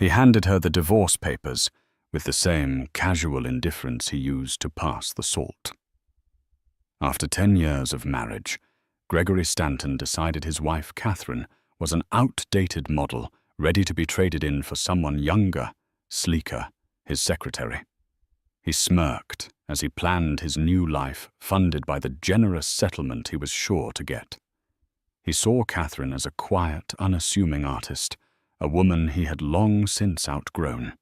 He handed her the divorce papers with the same casual indifference he used to pass the salt. After 10 years of marriage, Gregory Stanton decided his wife Catherine was an outdated model ready to be traded in for someone younger, sleeker, his secretary. He smirked as he planned his new life funded by the generous settlement he was sure to get. He saw Catherine as a quiet, unassuming artist, a woman he had long since outgrown.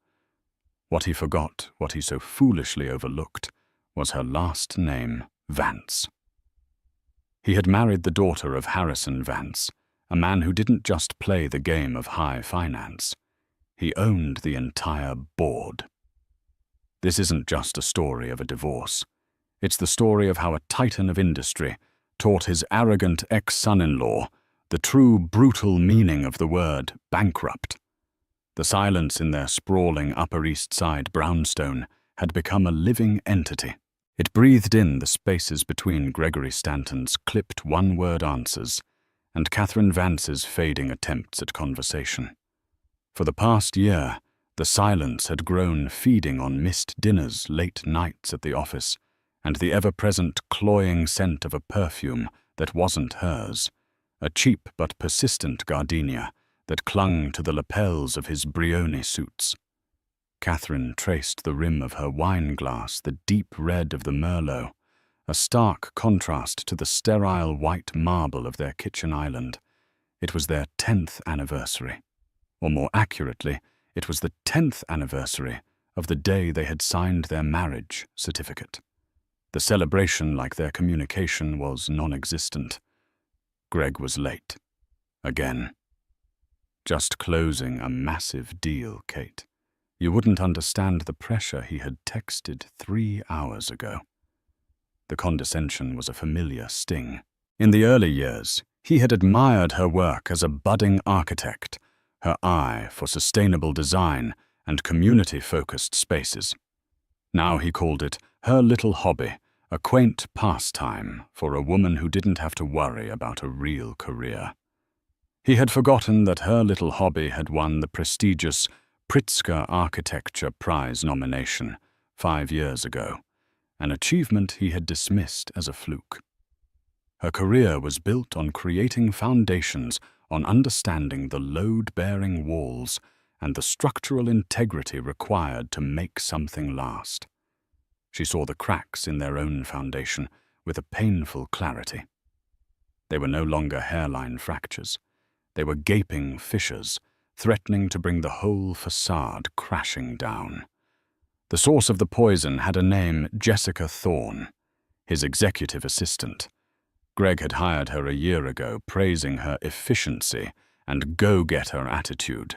What he forgot, what he so foolishly overlooked, was her last name, Vance. He had married the daughter of Harrison Vance, a man who didn't just play the game of high finance. He owned the entire board. This isn't just a story of a divorce. It's the story of how a titan of industry taught his arrogant ex-son-in-law the true brutal meaning of the word bankrupt. The silence in their sprawling Upper East Side brownstone had become a living entity. It breathed in the spaces between Gregory Stanton's clipped one-word answers and Catherine Vance's fading attempts at conversation. For the past year, the silence had grown feeding on missed dinners, late nights at the office, and the ever-present cloying scent of a perfume that wasn't hers, a cheap but persistent gardenia that clung to the lapels of his Brioni suits. Catherine traced the rim of her wine glass, the deep red of the Merlot, a stark contrast to the sterile white marble of their kitchen island. It was their 10th anniversary. Or more accurately, it was the 10th anniversary of the day they had signed their marriage certificate. The celebration, like their communication, was non-existent. Greg was late. Again. Just closing a massive deal, Kate. You wouldn't understand the pressure he had texted 3 hours ago. The condescension was a familiar sting. In the early years, he had admired her work as a budding architect, her eye for sustainable design and community-focused spaces. Now he called it her little hobby, a quaint pastime for a woman who didn't have to worry about a real career. He had forgotten that her little hobby had won the prestigious Pritzker Architecture Prize nomination 5 years ago, an achievement he had dismissed as a fluke. Her career was built on creating foundations, on understanding the load-bearing walls and the structural integrity required to make something last. She saw the cracks in their own foundation with a painful clarity. They were no longer hairline fractures. They were gaping fissures, threatening to bring the whole facade crashing down. The source of the poison had a name, Jessica Thorne, his executive assistant. Greg had hired her a year ago, praising her efficiency and go-getter attitude.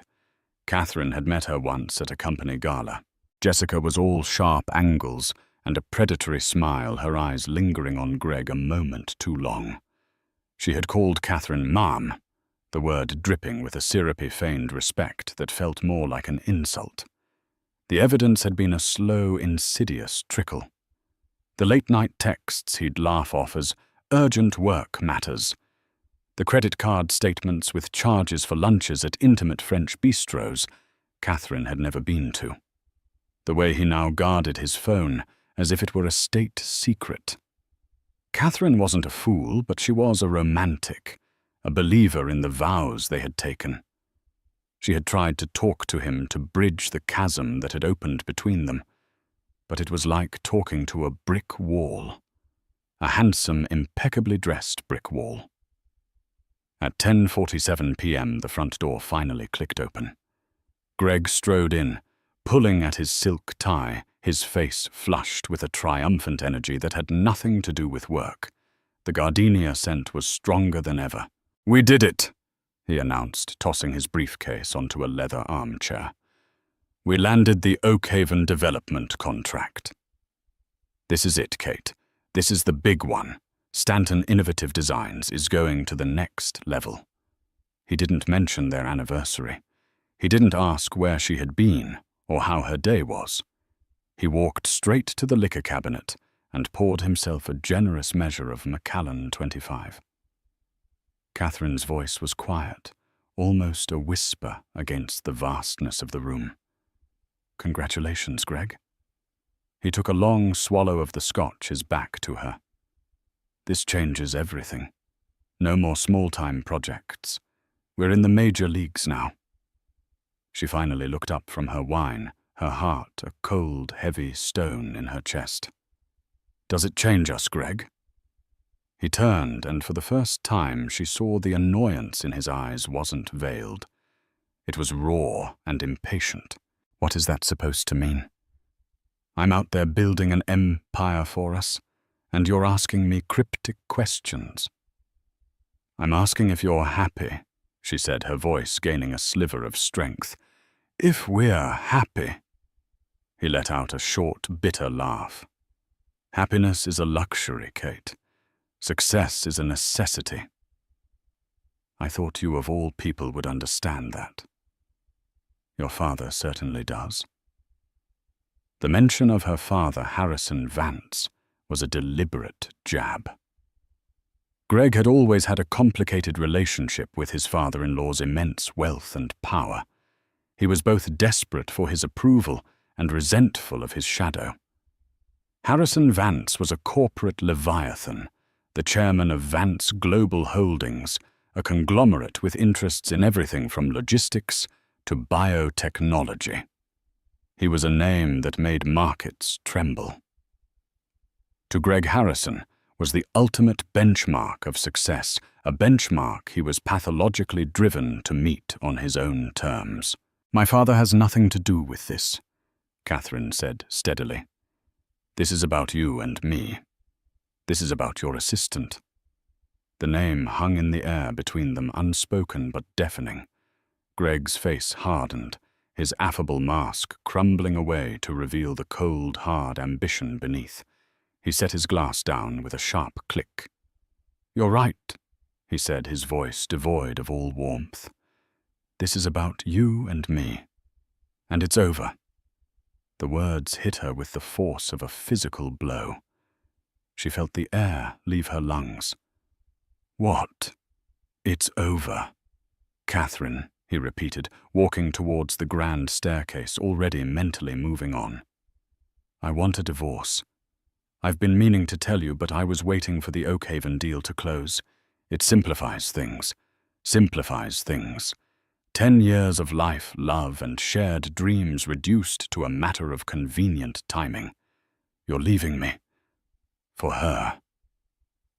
Catherine had met her once at a company gala. Jessica was all sharp angles and a predatory smile, her eyes lingering on Greg a moment too long. She had called Catherine Mom, the word dripping with a syrupy feigned respect that felt more like an insult. The evidence had been a slow, insidious trickle. The late-night texts he'd laugh off as urgent work matters. The credit card statements with charges for lunches at intimate French bistros Catherine had never been to. The way he now guarded his phone as if it were a state secret. Catherine wasn't a fool, but she was a romantic, a believer in the vows they had taken. She had tried to talk to him to bridge the chasm that had opened between them, but it was like talking to a brick wall, a handsome, impeccably dressed brick wall. At 10:47 p.m., the front door finally clicked open. Greg strode in, pulling at his silk tie, his face flushed with a triumphant energy that had nothing to do with work. The gardenia scent was stronger than ever. "We did it," he announced, tossing his briefcase onto a leather armchair. "We landed the Oakhaven development contract." "This is it, Kate. This is the big one. Stanton Innovative Designs is going to the next level." He didn't mention their anniversary. He didn't ask where she had been or how her day was. He walked straight to the liquor cabinet and poured himself a generous measure of Macallan 25. Catherine's voice was quiet, almost a whisper against the vastness of the room. "Congratulations, Greg." He took a long swallow of the scotch, his back to her. "This changes everything. No more small-time projects. We're in the major leagues now." She finally looked up from her wine, her heart a cold, heavy stone in her chest. "Does it change us, Greg?" He turned, and for the first time she saw the annoyance in his eyes wasn't veiled. It was raw and impatient. "What is that supposed to mean? I'm out there building an empire for us, and you're asking me cryptic questions." "I'm asking if you're happy," she said, her voice gaining a sliver of strength. "If we're happy." He let out a short, bitter laugh. "Happiness is a luxury, Kate. Success is a necessity." "I thought you of all people would understand that." "Your father certainly does." The mention of her father, Harrison Vance, was a deliberate jab. Greg had always had a complicated relationship with his father-in-law's immense wealth and power. He was both desperate for his approval and resentful of his shadow. Harrison Vance was a corporate leviathan, the chairman of Vance Global Holdings, a conglomerate with interests in everything from logistics to biotechnology. He was a name that made markets tremble. To Greg, Harrison was the ultimate benchmark of success, a benchmark he was pathologically driven to meet on his own terms. "My father has nothing to do with this," Catherine said steadily. "This is about you and me. This is about your assistant." The name hung in the air between them, unspoken but deafening. Greg's face hardened, his affable mask crumbling away to reveal the cold, hard ambition beneath. He set his glass down with a sharp click. "You're right," he said, his voice devoid of all warmth. "This is about you and me. And it's over." The words hit her with the force of a physical blow. She felt the air leave her lungs. "What? It's over." "Catherine," he repeated, walking towards the grand staircase, already mentally moving on. "I want a divorce. I've been meaning to tell you, but I was waiting for the Oakhaven deal to close. It simplifies things. 10 years of life, love, and shared dreams reduced to a matter of convenient timing. You're leaving me. For her."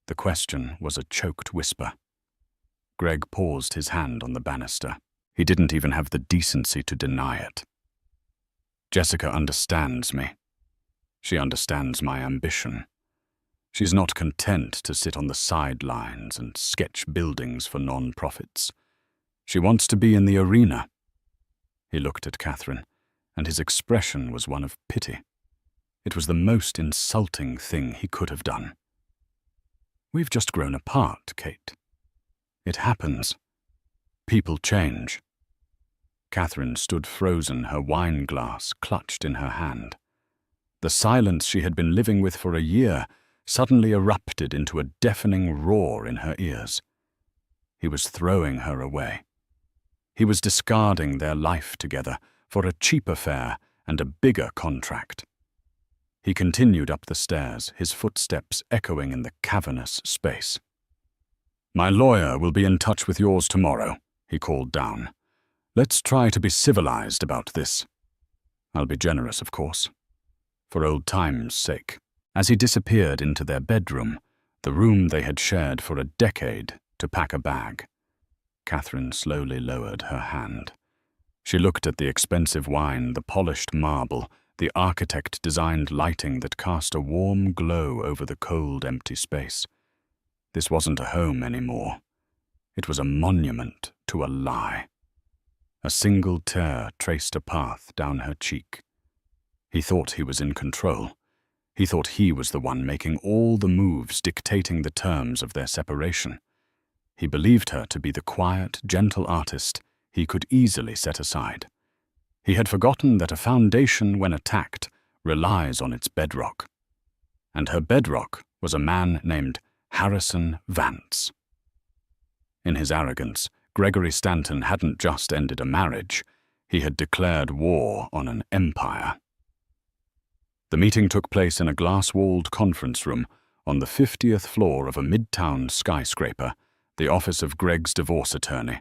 The question was a choked whisper. Greg paused, his hand on the banister. He didn't even have the decency to deny it. "Jessica understands me. She understands my ambition. She's not content to sit on the sidelines and sketch buildings for non-profits. She wants to be in the arena." He looked at Catherine, and his expression was one of pity. It was the most insulting thing he could have done. "We've just grown apart, Kate. It happens. People change." Catherine stood frozen, her wine glass clutched in her hand. The silence she had been living with for a year suddenly erupted into a deafening roar in her ears. He was throwing her away. He was discarding their life together for a cheaper fare and a bigger contract. He continued up the stairs, his footsteps echoing in the cavernous space. "My lawyer will be in touch with yours tomorrow," he called down. "Let's try to be civilized about this. I'll be generous, of course. For old time's sake." As he disappeared into their bedroom, the room they had shared for a decade, to pack a bag, Catherine slowly lowered her hand. She looked at the expensive wine, the polished marble, the architect-designed lighting that cast a warm glow over the cold, empty space. This wasn't a home anymore. It was a monument to a lie. A single tear traced a path down her cheek. He thought he was in control. He thought he was the one making all the moves dictating the terms of their separation. He believed her to be the quiet, gentle artist he could easily set aside. He had forgotten that a foundation, when attacked, relies on its bedrock. And her bedrock was a man named Harrison Vance. In his arrogance, Gregory Stanton hadn't just ended a marriage, he had declared war on an empire. The meeting took place in a glass-walled conference room on the 50th floor of a midtown skyscraper, the office of Greg's divorce attorney,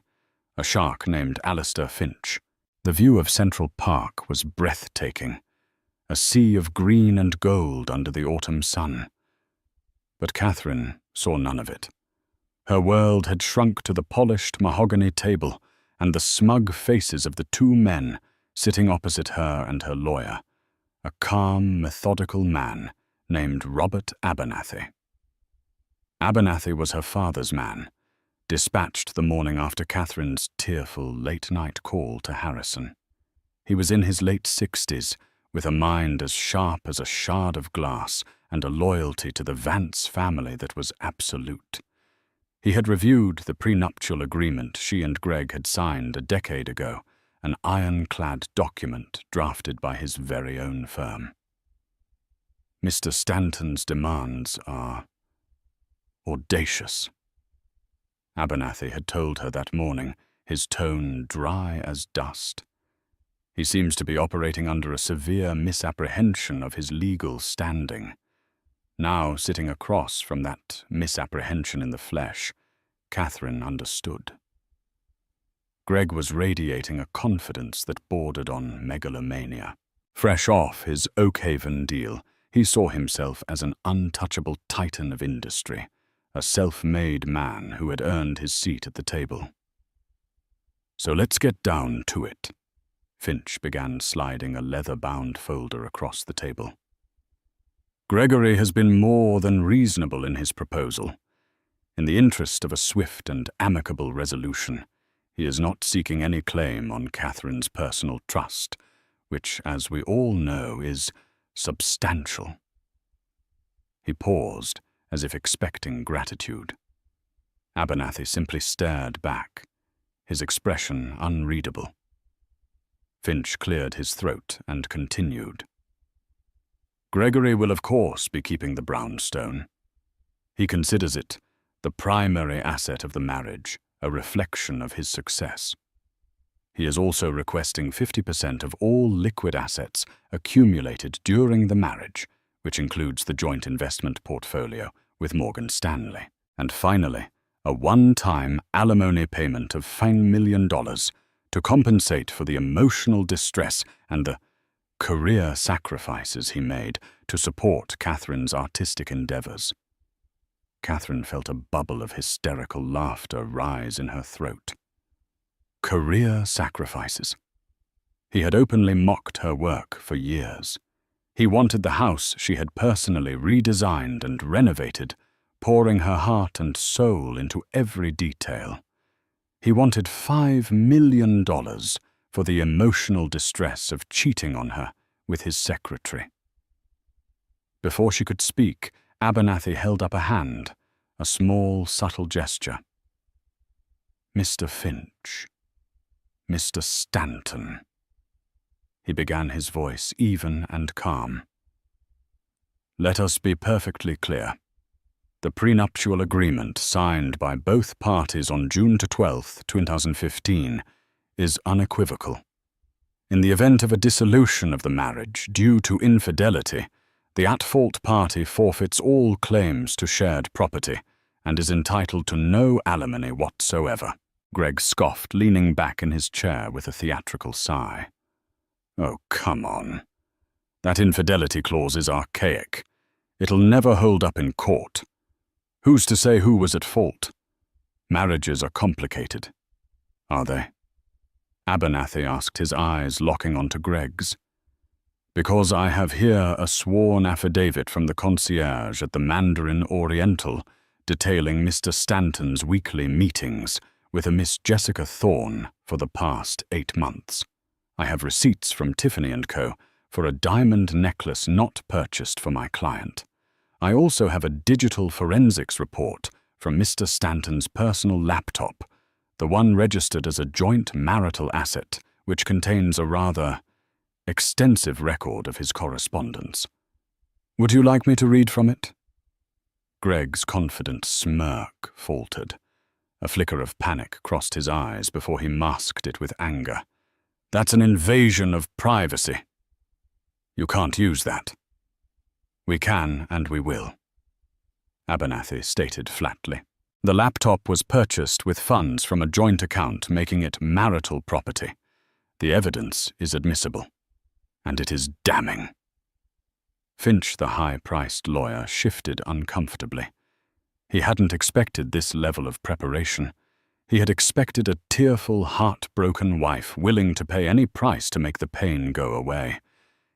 a shark named Alistair Finch. The view of Central Park was breathtaking, a sea of green and gold under the autumn sun. But Catherine saw none of it. Her world had shrunk to the polished mahogany table and the smug faces of the two men sitting opposite her and her lawyer, a calm, methodical man named Robert Abernathy. Abernathy was her father's man, dispatched the morning after Catherine's tearful late-night call to Harrison. He was in his late 60s, with a mind as sharp as a shard of glass and a loyalty to the Vance family that was absolute. He had reviewed the prenuptial agreement she and Greg had signed a decade ago, an ironclad document drafted by his very own firm. Mr. Stanton's demands are audacious. Abernathy had told her that morning, his tone dry as dust. He seems to be operating under a severe misapprehension of his legal standing. Now, sitting across from that misapprehension in the flesh, Catherine understood. Greg was radiating a confidence that bordered on megalomania. Fresh off his Oakhaven deal, he saw himself as an untouchable titan of industry, a self-made man who had earned his seat at the table. "So let's get down to it." Finch began sliding a leather-bound folder across the table. "Gregory has been more than reasonable in his proposal. In the interest of a swift and amicable resolution, he is not seeking any claim on Catherine's personal trust, which, as we all know, is substantial." He paused, as if expecting gratitude. Abernathy simply stared back, his expression unreadable. Finch cleared his throat and continued. "Gregory will of course be keeping the brownstone. He considers it the primary asset of the marriage, a reflection of his success. He is also requesting 50% of all liquid assets accumulated during the marriage, which includes the joint investment portfolio with Morgan Stanley. And finally, a one-time alimony payment of $5 million to compensate for the emotional distress and the career sacrifices he made to support Catherine's artistic endeavors." Catherine felt a bubble of hysterical laughter rise in her throat. Career sacrifices. He had openly mocked her work for years. He wanted the house she had personally redesigned and renovated, pouring her heart and soul into every detail. He wanted $5 million for the emotional distress of cheating on her with his secretary. Before she could speak, Abernathy held up a hand, a small, subtle gesture. "Mr. Finch, Mr. Stanton." He began, his voice even and calm. "Let us be perfectly clear. The prenuptial agreement signed by both parties on June 12, 2015, is unequivocal. In the event of a dissolution of the marriage due to infidelity, the at-fault party forfeits all claims to shared property and is entitled to no alimony whatsoever." Greg scoffed, leaning back in his chair with a theatrical sigh. "Oh, come on. That infidelity clause is archaic. It'll never hold up in court. Who's to say who was at fault? Marriages are complicated. Are they?" Abernathy asked, his eyes locking onto Greg's. "Because I have here a sworn affidavit from the concierge at the Mandarin Oriental detailing Mr. Stanton's weekly meetings with a Miss Jessica Thorne for the past 8 months. I have receipts from Tiffany & Co. for a diamond necklace not purchased for my client. I also have a digital forensics report from Mr. Stanton's personal laptop, the one registered as a joint marital asset, which contains a rather extensive record of his correspondence. Would you like me to read from it?" Greg's confident smirk faltered. A flicker of panic crossed his eyes before he masked it with anger. That's an invasion of privacy. You can't use that. We can and we will, Abernathy stated flatly. The laptop was purchased with funds from a joint account, making it marital property. The evidence is admissible, and it is damning. Finch, the high-priced lawyer, shifted uncomfortably. He hadn't expected this level of preparation. He had expected a tearful, heartbroken wife willing to pay any price to make the pain go away.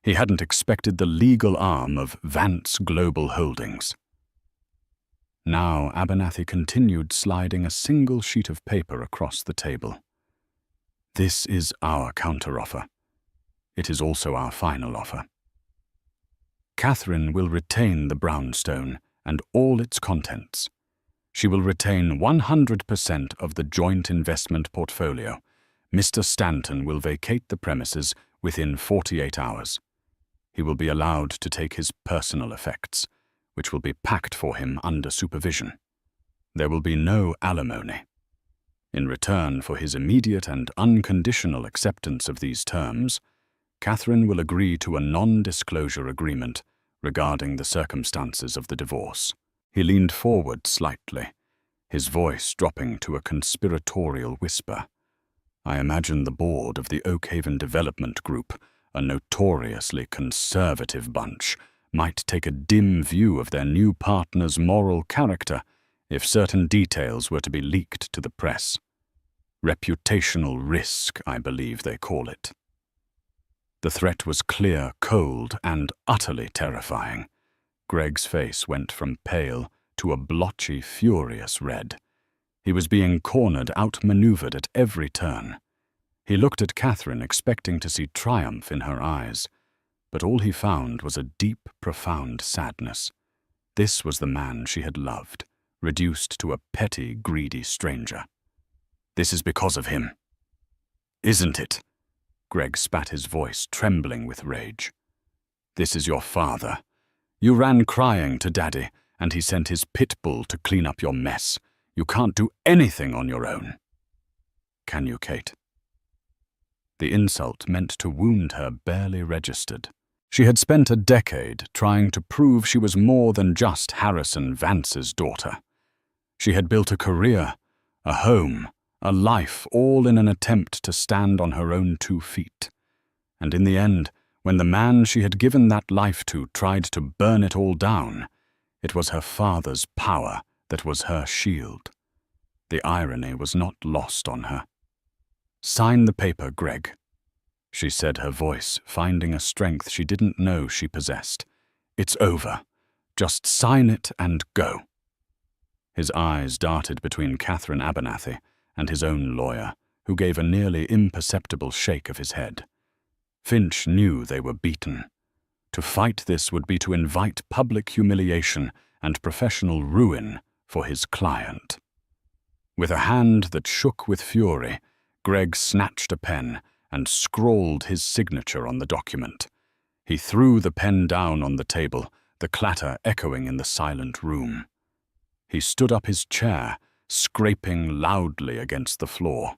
He hadn't expected the legal arm of Vance Global Holdings. Now Abernathy continued sliding a single sheet of paper across the table. This is our counteroffer. It is also our final offer. Catherine will retain the brownstone and all its contents. She will retain 100% of the joint investment portfolio. Mr. Stanton will vacate the premises within 48 hours. He will be allowed to take his personal effects, which will be packed for him under supervision. There will be no alimony. In return for his immediate and unconditional acceptance of these terms, Catherine will agree to a non-disclosure agreement regarding the circumstances of the divorce. He leaned forward slightly, his voice dropping to a conspiratorial whisper. I imagine the board of the Oakhaven Development Group, a notoriously conservative bunch, might take a dim view of their new partner's moral character if certain details were to be leaked to the press. Reputational risk, I believe they call it. The threat was clear, cold, and utterly terrifying. Greg's face went from pale to a blotchy, furious red. He was being cornered, outmaneuvered at every turn. He looked at Catherine, expecting to see triumph in her eyes, but all he found was a deep, profound sadness. This was the man she had loved, reduced to a petty, greedy stranger. This is because of him. Isn't it? Greg spat, his voice trembling with rage. This is your father. You ran crying to Daddy, and he sent his pit bull to clean up your mess. You can't do anything on your own. Can you, Kate? The insult meant to wound her barely registered. She had spent a decade trying to prove she was more than just Harrison Vance's daughter. She had built a career, a home, a life, all in an attempt to stand on her own 2 feet. And in the end, when the man she had given that life to tried to burn it all down, it was her father's power that was her shield. The irony was not lost on her. Sign the paper, Greg, she said, her voice finding a strength she didn't know she possessed. It's over. Just sign it and go. His eyes darted between Catherine Abernathy and his own lawyer, who gave a nearly imperceptible shake of his head. Finch knew they were beaten. To fight this would be to invite public humiliation and professional ruin for his client. With a hand that shook with fury, Greg snatched a pen and scrawled his signature on the document. He threw the pen down on the table, the clatter echoing in the silent room. He stood up his chair, scraping loudly against the floor.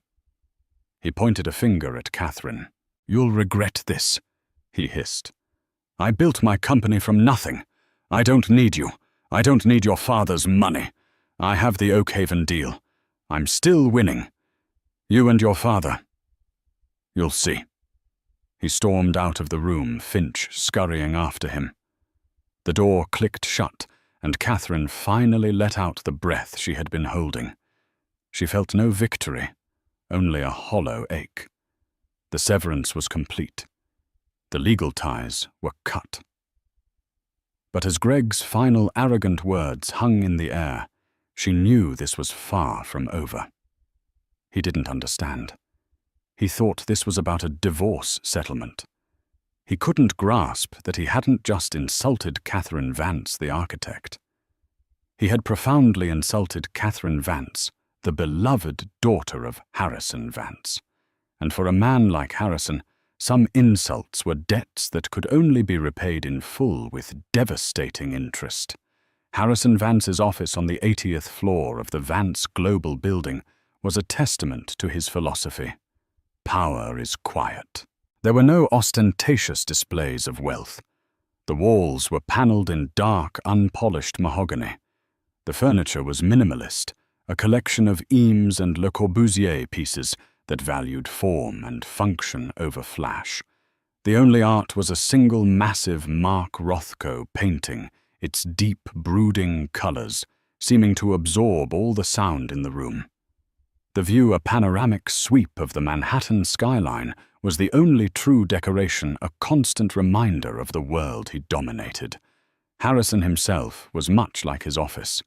He pointed a finger at Catherine. You'll regret this, he hissed. I built my company from nothing. I don't need you. I don't need your father's money. I have the Oakhaven deal. I'm still winning. You and your father. You'll see. He stormed out of the room, Finch scurrying after him. The door clicked shut, and Catherine finally let out the breath she had been holding. She felt no victory, only a hollow ache. The severance was complete. The legal ties were cut. But as Greg's final arrogant words hung in the air, she knew this was far from over. He didn't understand. He thought this was about a divorce settlement. He couldn't grasp that he hadn't just insulted Catherine Vance, the architect. He had profoundly insulted Catherine Vance, the beloved daughter of Harrison Vance. And for a man like Harrison, some insults were debts that could only be repaid in full with devastating interest. Harrison Vance's office on the 80th floor of the Vance Global building was a testament to his philosophy. Power is quiet. There were no ostentatious displays of wealth. The walls were paneled in dark, unpolished mahogany. The furniture was minimalist, a collection of Eames and Le Corbusier pieces that valued form and function over flash. The only art was a single massive Mark Rothko painting, its deep, brooding colors seeming to absorb all the sound in the room. The view, a panoramic sweep of the Manhattan skyline, was the only true decoration, a constant reminder of the world he dominated. Harrison himself was much like his office.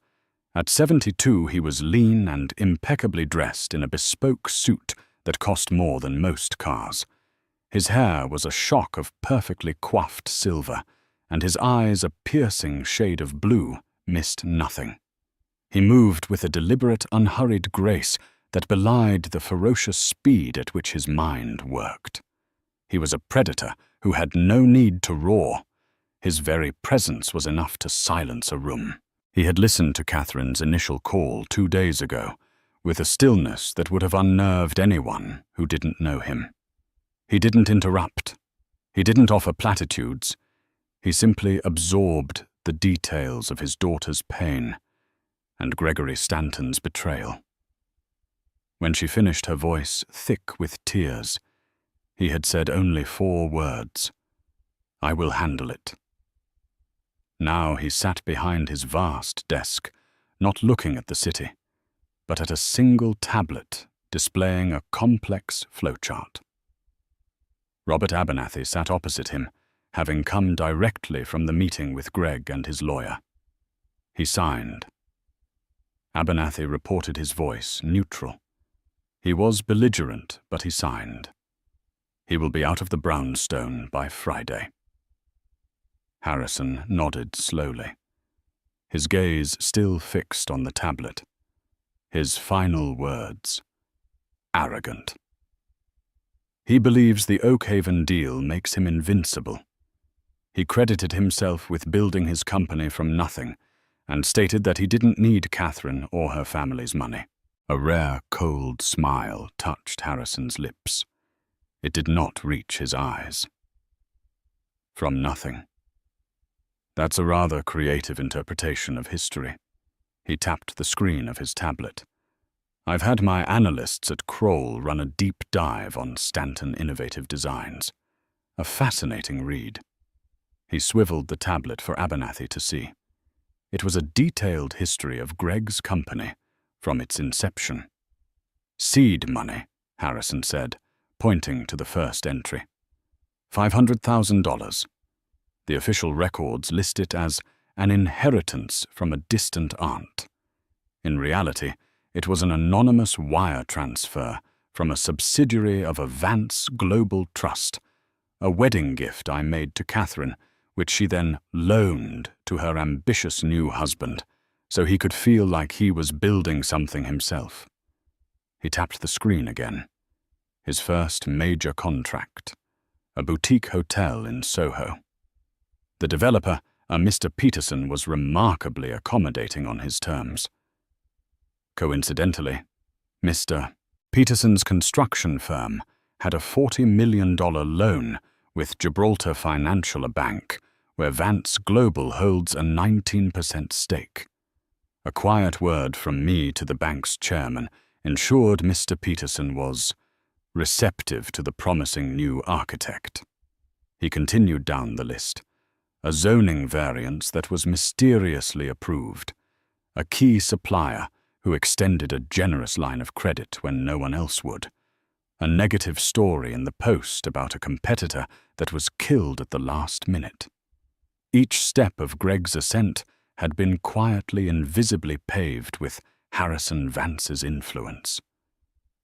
At 72, he was lean and impeccably dressed in a bespoke suit that cost more than most cars. His hair was a shock of perfectly coiffed silver, and his eyes, a piercing shade of blue, missed nothing. He moved with a deliberate, unhurried grace that belied the ferocious speed at which his mind worked. He was a predator who had no need to roar. His very presence was enough to silence a room. He had listened to Catherine's initial call 2 days ago, with a stillness that would have unnerved anyone who didn't know him. He didn't interrupt. He didn't offer platitudes. He simply absorbed the details of his daughter's pain and Gregory Stanton's betrayal. When she finished, her voice thick with tears, he had said only 4 words: "I will handle it." Now he sat behind his vast desk, not looking at the city, but at a single tablet displaying a complex flowchart. Robert Abernathy sat opposite him, having come directly from the meeting with Greg and his lawyer. He signed. Abernathy reported his voice neutral. He was belligerent, but he signed. He will be out of the brownstone by Friday. Harrison nodded slowly, his gaze still fixed on the tablet. His final words: arrogant. He believes the Oakhaven deal makes him invincible. He credited himself with building his company from nothing and stated that he didn't need Catherine or her family's money. A rare, cold smile touched Harrison's lips. It did not reach his eyes. From nothing. That's a rather creative interpretation of history. He tapped the screen of his tablet. I've had my analysts at Kroll run a deep dive on Stanton Innovative Designs. A fascinating read. He swiveled the tablet for Abernathy to see. It was a detailed history of Greg's company from its inception. Seed money, Harrison said, pointing to the first entry. $500,000. The official records list it as an inheritance from a distant aunt. In reality, it was an anonymous wire transfer from a subsidiary of a Vance Global Trust, a wedding gift I made to Catherine, which she then loaned to her ambitious new husband, so he could feel like he was building something himself. He tapped the screen again. His first major contract, a boutique hotel in Soho. The developer, a Mr. Peterson, was remarkably accommodating on his terms. Coincidentally, Mr. Peterson's construction firm had a $40 million loan with Gibraltar Financial, a bank, where Vance Global holds a 19% stake. A quiet word from me to the bank's chairman ensured Mr. Peterson was receptive to the promising new architect. He continued down the list. A zoning variance that was mysteriously approved. A key supplier who extended a generous line of credit when no one else would. A negative story in the Post about a competitor that was killed at the last minute. Each step of Greg's ascent had been quietly and visibly paved with Harrison Vance's influence.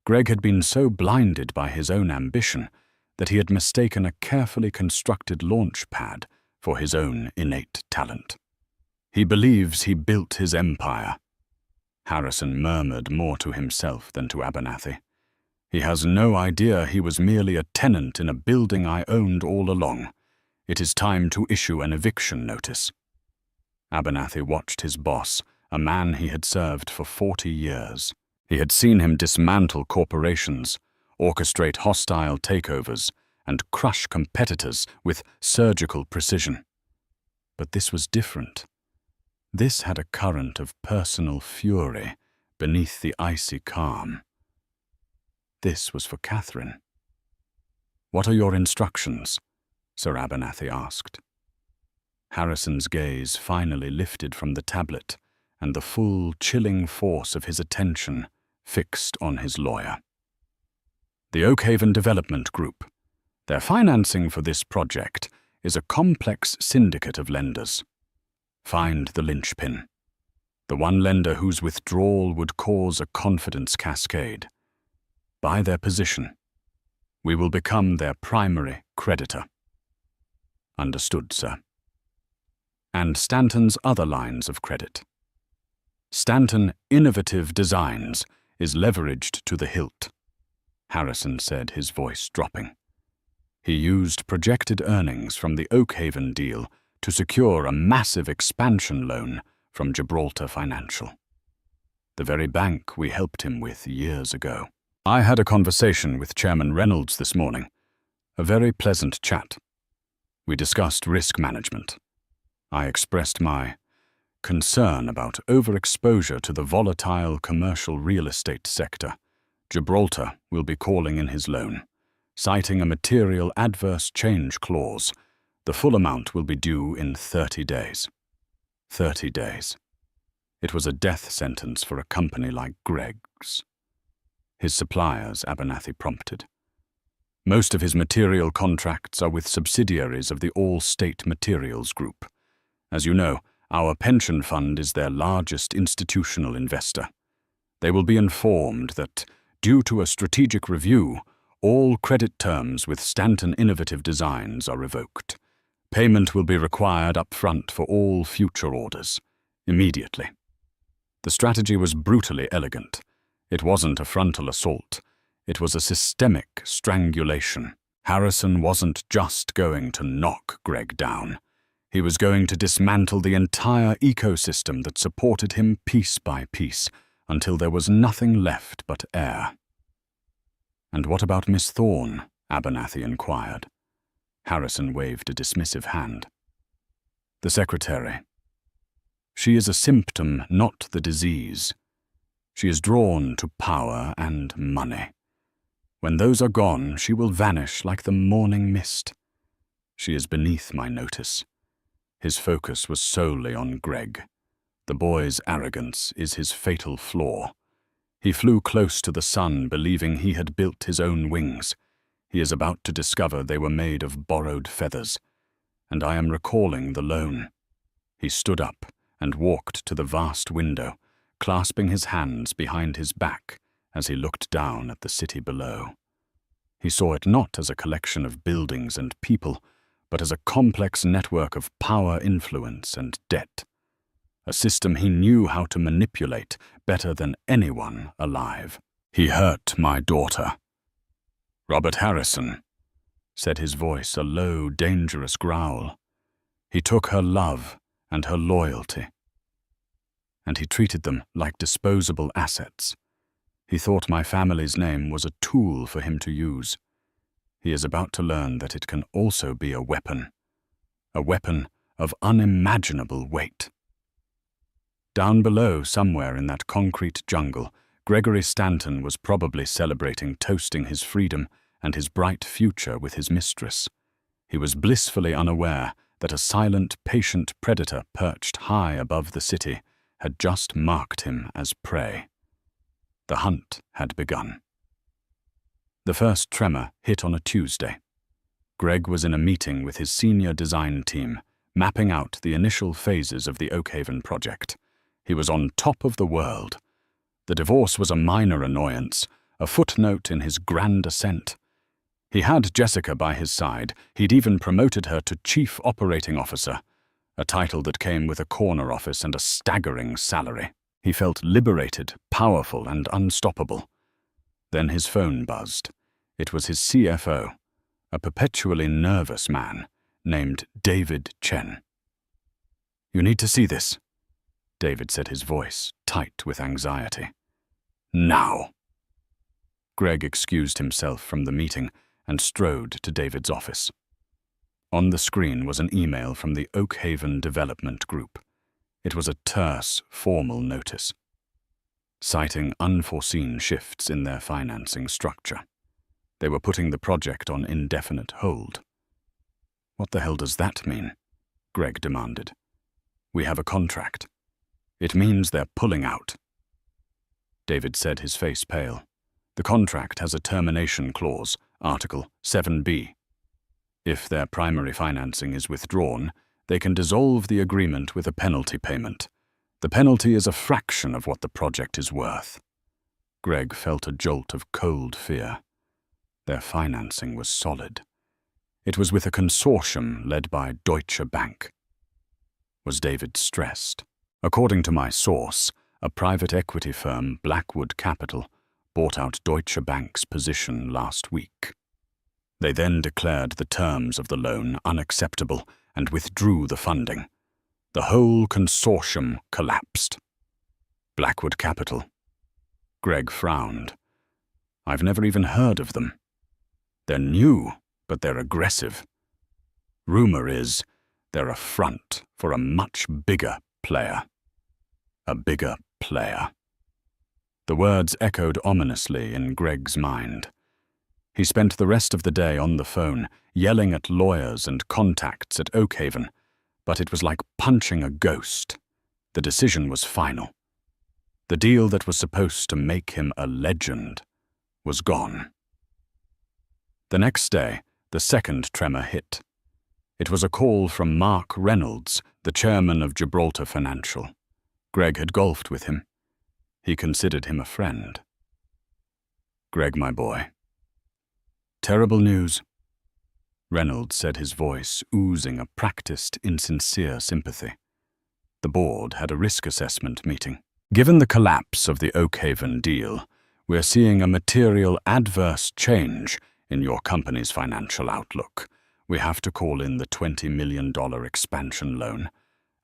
Greg had been so blinded by his own ambition that he had mistaken a carefully constructed launch pad for his own innate talent. He believes he built his empire. Harrison murmured more to himself than to Abernathy. He has no idea he was merely a tenant in a building I owned all along. It is time to issue an eviction notice. Abernathy watched his boss, a man he had served for 40 years. He had seen him dismantle corporations, orchestrate hostile takeovers, and crush competitors with surgical precision. But this was different. This had a current of personal fury beneath the icy calm. This was for Catherine. "What are your instructions?" Sir Abernathy asked. Harrison's gaze finally lifted from the tablet, and the full, chilling force of his attention fixed on his lawyer. "The Oakhaven Development Group. Their financing for this project is a complex syndicate of lenders. Find the linchpin, the one lender whose withdrawal would cause a confidence cascade. Buy their position. We will become their primary creditor." "Understood, sir." "And Stanton's other lines of credit. Stanton Innovative Designs is leveraged to the hilt," Harrison said, his voice dropping. He used projected earnings from the Oakhaven deal to secure a massive expansion loan from Gibraltar Financial, the very bank we helped him with years ago. "I had a conversation with Chairman Reynolds this morning. A very pleasant chat. We discussed risk management. I expressed my concern about overexposure to the volatile commercial real estate sector. Gibraltar will be calling in his loan, citing a material adverse change clause. The full amount will be due in 30 days. 30 days. It was a death sentence for a company like Greg's. His suppliers, Abernathy prompted. Most of his material contracts are with subsidiaries of the All-State Materials Group. As you know, our pension fund is their largest institutional investor. They will be informed that, due to a strategic review, all credit terms with Stanton Innovative Designs are revoked. Payment will be required up front for all future orders, immediately. The strategy was brutally elegant. It wasn't a frontal assault. It was a systemic strangulation. Harrison wasn't just going to knock Greg down. He was going to dismantle the entire ecosystem that supported him piece by piece, until there was nothing left but air. "And what about Miss Thorne?" Abernathy inquired. Harrison waved a dismissive hand. "The secretary. She is a symptom, not the disease. She is drawn to power and money. When those are gone, she will vanish like the morning mist. She is beneath my notice." His focus was solely on Greg. The boy's arrogance is his fatal flaw. He flew close to the sun, believing he had built his own wings. He is about to discover they were made of borrowed feathers. And I am recalling the loan. He stood up and walked to the vast window, clasping his hands behind his back as he looked down at the city below. He saw it not as a collection of buildings and people, but as a complex network of power, influence, and debt. A system he knew how to manipulate better than anyone alive. "He hurt my daughter." "Robert Harrison," said his voice a low, dangerous growl. "He took her love and her loyalty. And he treated them like disposable assets. He thought my family's name was a tool for him to use. He is about to learn that it can also be a weapon of unimaginable weight." Down below, somewhere in that concrete jungle, Gregory Stanton was probably celebrating toasting his freedom and his bright future with his mistress. He was blissfully unaware that a silent, patient predator perched high above the city had just marked him as prey. The hunt had begun. The first tremor hit on a Tuesday. Greg was in a meeting with his senior design team, mapping out the initial phases of the Oakhaven project. He was on top of the world. The divorce was a minor annoyance, a footnote in his grand ascent. He had Jessica by his side. He'd even promoted her to Chief Operating Officer, a title that came with a corner office and a staggering salary. He felt liberated, powerful, and unstoppable. Then his phone buzzed. It was his CFO, a perpetually nervous man named David Chen. You need to see this, David said, his voice tight with anxiety. Now. Greg excused himself from the meeting and strode to David's office. On the screen was an email from the Oakhaven Development Group. It was a terse, formal notice, citing unforeseen shifts in their financing structure. They were putting the project on indefinite hold. What the hell does that mean? Greg demanded. We have a contract. It means they're pulling out. David said, his face pale. The contract has a termination clause, Article 7B. If their primary financing is withdrawn, they can dissolve the agreement with a penalty payment. The penalty is a fraction of what the project is worth. Greg felt a jolt of cold fear. Their financing was solid. It was with a consortium led by Deutsche Bank. Was David stressed? According to my source, a private equity firm, Blackwood Capital, bought out Deutsche Bank's position last week. They then declared the terms of the loan unacceptable and withdrew the funding. The whole consortium collapsed. Blackwood Capital. Greg frowned. I've never even heard of them. They're new, but they're aggressive. Rumor is they're a front for a much bigger player. A bigger player. The words echoed ominously in Greg's mind. He spent the rest of the day on the phone, yelling at lawyers and contacts at Oakhaven, but it was like punching a ghost. The decision was final. The deal that was supposed to make him a legend was gone. The next day, the second tremor hit. It was a call from Mark Reynolds, the chairman of Gibraltar Financial. Greg had golfed with him. He considered him a friend. Greg, my boy. Terrible news. Reynolds said, his voice oozing a practiced, insincere sympathy. The board had a risk assessment meeting. Given the collapse of the Oakhaven deal, we're seeing a material adverse change in your company's financial outlook. We have to call in the $20 million expansion loan.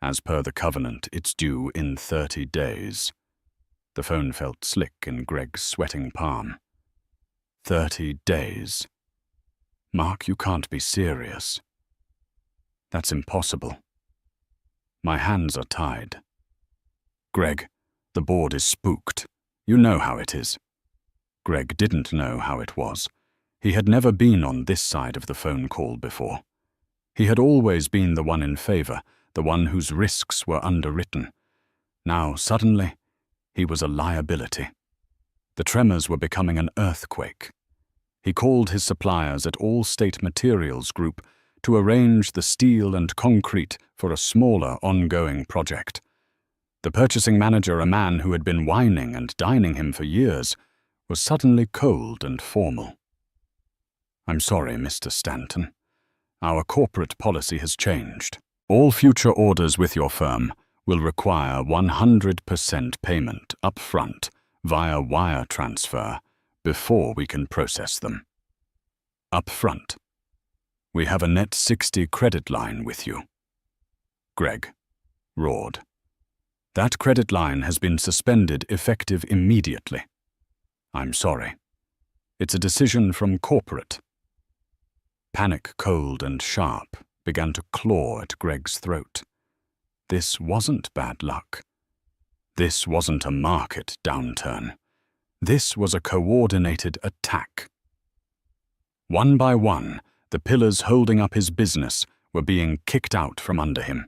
As per the covenant, it's due in 30 days. The phone felt slick in Greg's sweating palm. 30 days. Mark, you can't be serious. That's impossible. My hands are tied. Greg, the board is spooked. You know how it is. Greg didn't know how it was. He had never been on this side of the phone call before. He had always been the one in favor, the one whose risks were underwritten. Now, suddenly, he was a liability. The tremors were becoming an earthquake. He called his suppliers at All State Materials Group to arrange the steel and concrete for a smaller ongoing project. The purchasing manager, a man who had been whining and dining him for years, was suddenly cold and formal. I'm sorry, Mr. Stanton. Our corporate policy has changed. All future orders with your firm will require 100% payment up front via wire transfer before we can process them. Up front. We have a net 60 credit line with you. Greg roared. That credit line has been suspended effective immediately. I'm sorry. It's a decision from corporate. Panic, cold and sharp, began to claw at Greg's throat. This wasn't bad luck. This wasn't a market downturn. This was a coordinated attack. One by one, the pillars holding up his business were being kicked out from under him.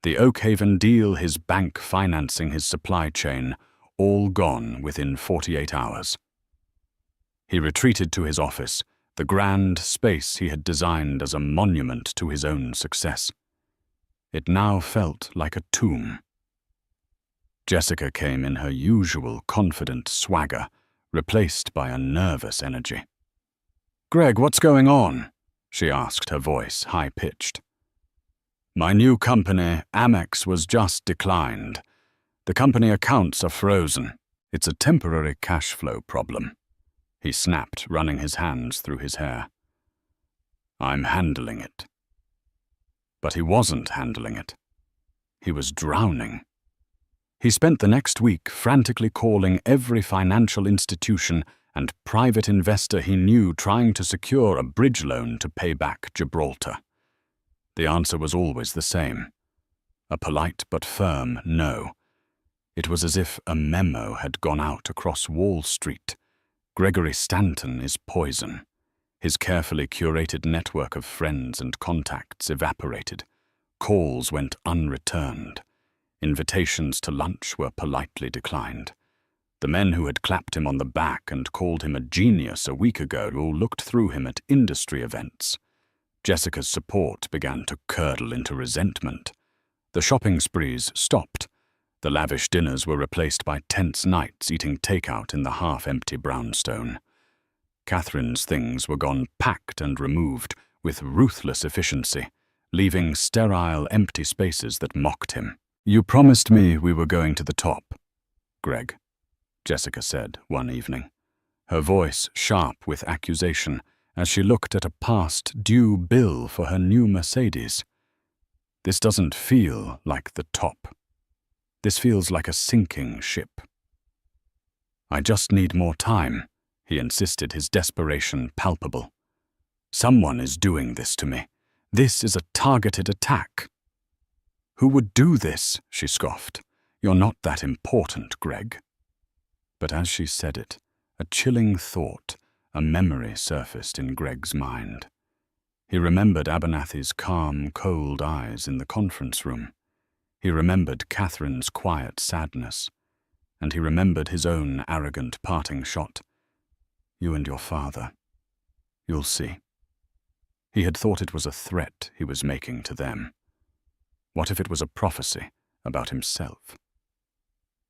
The Oakhaven deal, his bank financing his supply chain, all gone within 48 hours. He retreated to his office, the grand space he had designed as a monument to his own success. It now felt like a tomb. Jessica came in her usual confident swagger, replaced by a nervous energy. Greg, what's going on? She asked, her voice high-pitched. My new company, Amex, was just declined. The company accounts are frozen. It's a temporary cash flow problem. He snapped, running his hands through his hair. I'm handling it. But he wasn't handling it. He was drowning. He spent the next week frantically calling every financial institution and private investor he knew, trying to secure a bridge loan to pay back Gibraltar. The answer was always the same: a polite but firm no. It was as if a memo had gone out across Wall Street. Gregory Stanton is poison. His carefully curated network of friends and contacts evaporated. Calls went unreturned. Invitations to lunch were politely declined. The men who had clapped him on the back and called him a genius a week ago all looked through him at industry events. Jessica's support began to curdle into resentment. The shopping sprees stopped. The lavish dinners were replaced by tense nights eating takeout in the half-empty brownstone. Catherine's things were gone packed and removed with ruthless efficiency, leaving sterile, empty spaces that mocked him. "You promised me we were going to the top, Greg," Jessica said one evening, her voice sharp with accusation as she looked at a past-due bill for her new Mercedes. "This doesn't feel like the top. This feels like a sinking ship." "I just need more time," he insisted, his desperation palpable. "Someone is doing this to me. This is a targeted attack." "Who would do this?" she scoffed. "You're not that important, Greg." But as she said it, a chilling thought, a memory surfaced in Greg's mind. He remembered Abernathy's calm, cold eyes in the conference room. He remembered Catherine's quiet sadness. And he remembered his own arrogant parting shot. "You and your father. You'll see." He had thought it was a threat he was making to them. What if it was a prophecy about himself?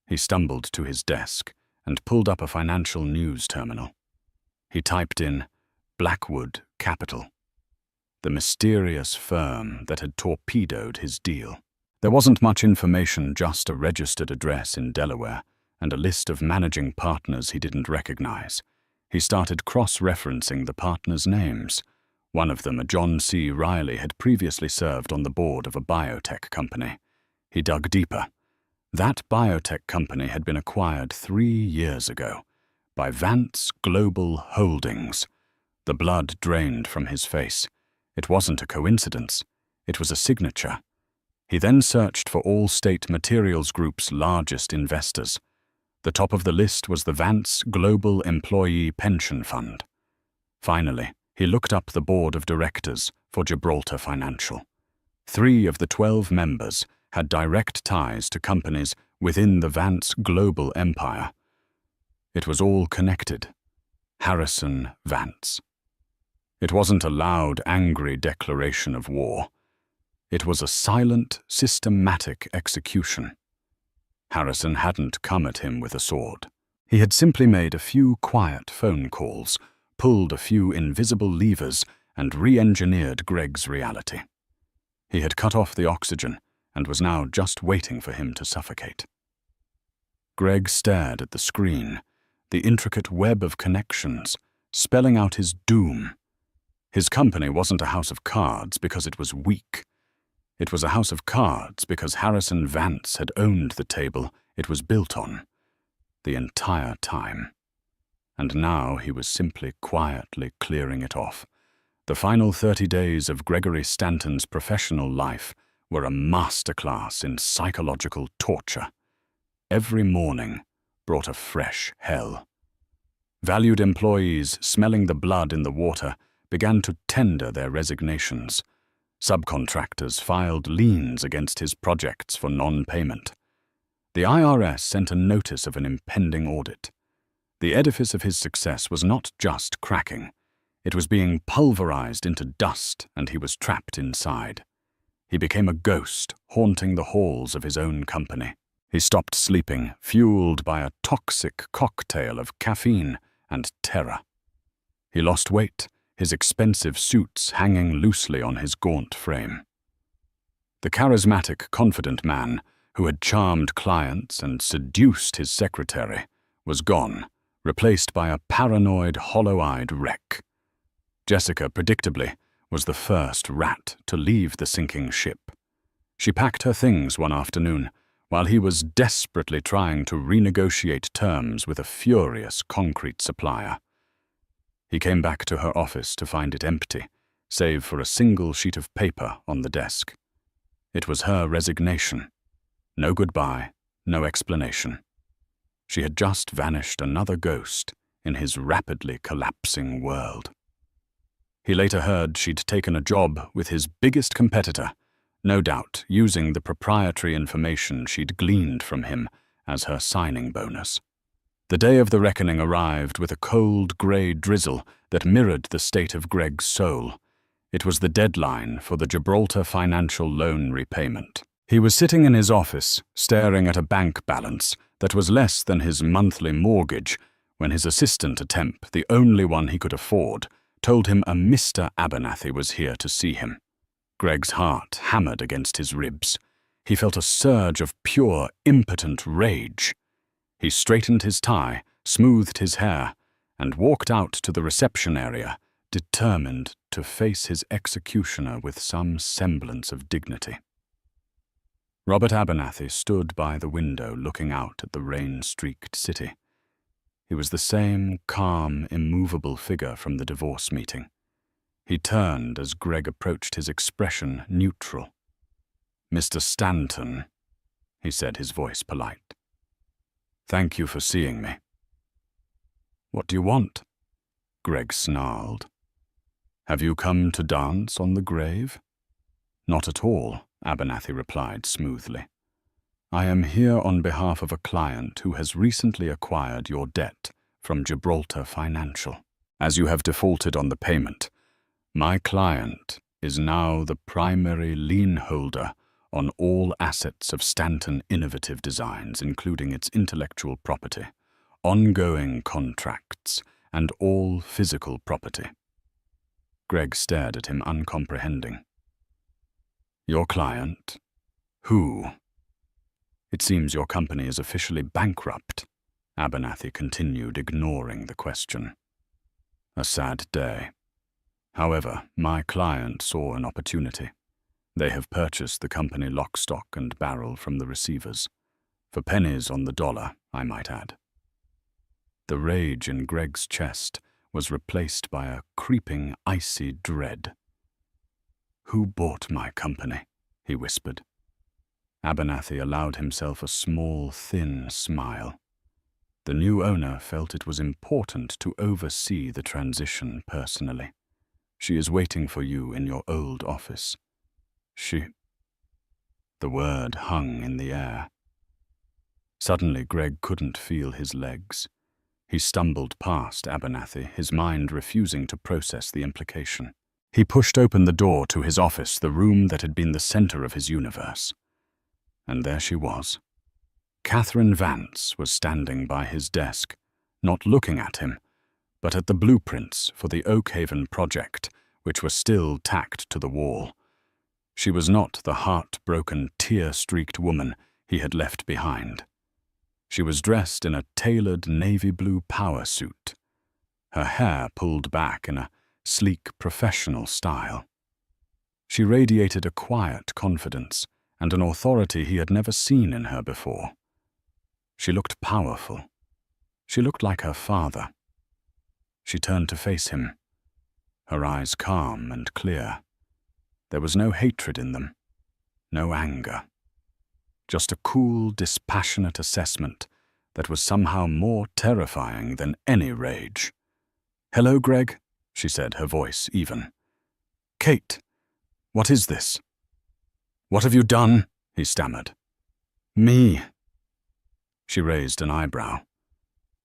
He stumbled to his desk and pulled up a financial news terminal. He typed in Blackwood Capital, the mysterious firm that had torpedoed his deal. There wasn't much information, just a registered address in Delaware and a list of managing partners he didn't recognize. He started cross-referencing the partners' names. One of them, a John C. Riley, had previously served on the board of a biotech company. He dug deeper. That biotech company had been acquired 3 years ago by Vance Global Holdings. The blood drained from his face. It wasn't a coincidence. It was a signature. He then searched for Allstate Materials Group's largest investors. The top of the list was the Vance Global Employee Pension Fund. Finally, he looked up the board of directors for Gibraltar Financial. 3 of the 12 members had direct ties to companies within the Vance global empire. It was all connected. Harrison Vance. It wasn't a loud, angry declaration of war. It was a silent, systematic execution. Harrison hadn't come at him with a sword. He had simply made a few quiet phone calls, pulled a few invisible levers, and re-engineered Greg's reality. He had cut off the oxygen and was now just waiting for him to suffocate. Greg stared at the screen, the intricate web of connections, spelling out his doom. His company wasn't a house of cards because it was weak. It was a house of cards because Harrison Vance had owned the table it was built on the entire time. And now he was simply quietly clearing it off. The final 30 days of Gregory Stanton's professional life were a masterclass in psychological torture. Every morning brought a fresh hell. Valued employees, smelling the blood in the water, began to tender their resignations. Subcontractors filed liens against his projects for non-payment. The IRS sent a notice of an impending audit. The edifice of his success was not just cracking. It was being pulverized into dust, and he was trapped inside. He became a ghost, haunting the halls of his own company. He stopped sleeping, fueled by a toxic cocktail of caffeine and terror. He lost weight, his expensive suits hanging loosely on his gaunt frame. The charismatic, confident man who had charmed clients and seduced his secretary was gone, replaced by a paranoid, hollow-eyed wreck. Jessica, predictably, was the first rat to leave the sinking ship. She packed her things one afternoon, while he was desperately trying to renegotiate terms with a furious concrete supplier. He came back to her office to find it empty, save for a single sheet of paper on the desk. It was her resignation. No goodbye, no explanation. She had just vanished, another ghost in his rapidly collapsing world. He later heard she'd taken a job with his biggest competitor, no doubt using the proprietary information she'd gleaned from him as her signing bonus. The day of the reckoning arrived with a cold grey drizzle that mirrored the state of Greg's soul. It was the deadline for the Gibraltar financial loan repayment. He was sitting in his office, staring at a bank balance that was less than his monthly mortgage, when his assistant temp, the only one he could afford, told him a Mr. Abernathy was here to see him. Greg's heart hammered against his ribs. He felt a surge of pure, impotent rage. He straightened his tie, smoothed his hair, and walked out to the reception area, determined to face his executioner with some semblance of dignity. Robert Abernathy stood by the window looking out at the rain-streaked city. He was the same calm, immovable figure from the divorce meeting. He turned as Greg approached, his expression neutral. "Mr. Stanton," he said, his voice polite. "Thank you for seeing me." "What do you want?" Greg snarled. "Have you come to dance on the grave?" "Not at all," Abernathy replied smoothly. "I am here on behalf of a client who has recently acquired your debt from Gibraltar Financial. As you have defaulted on the payment, my client is now the primary lien holder on all assets of Stanton Innovative Designs, including its intellectual property, ongoing contracts, and all physical property." Greg stared at him, uncomprehending. "Your client? Who?" "It seems your company is officially bankrupt," Abernathy continued, ignoring the question. "A sad day. However, my client saw an opportunity. They have purchased the company lock, stock, and barrel from the receivers. For pennies on the dollar, I might add." The rage in Greg's chest was replaced by a creeping, icy dread. "Who bought my company?" he whispered. Abernathy allowed himself a small, thin smile. The new owner felt it was important to oversee the transition personally. "She is waiting for you in your old office." "She—" The word hung in the air. Suddenly, Greg couldn't feel his legs. He stumbled past Abernathy, his mind refusing to process the implication. He pushed open the door to his office, the room that had been the center of his universe. And there she was. Catherine Vance was standing by his desk, not looking at him, but at the blueprints for the Oakhaven project, which were still tacked to the wall. She was not the heartbroken, tear-streaked woman he had left behind. She was dressed in a tailored navy blue power suit, her hair pulled back in a sleek, professional style. She radiated a quiet confidence and an authority he had never seen in her before. She looked powerful. She looked like her father. She turned to face him, her eyes calm and clear. There was no hatred in them, no anger. Just a cool, dispassionate assessment that was somehow more terrifying than any rage. "Hello, Greg," she said, her voice even. "Kate, what is this?" "What have you done?" he stammered. "Me." She raised an eyebrow.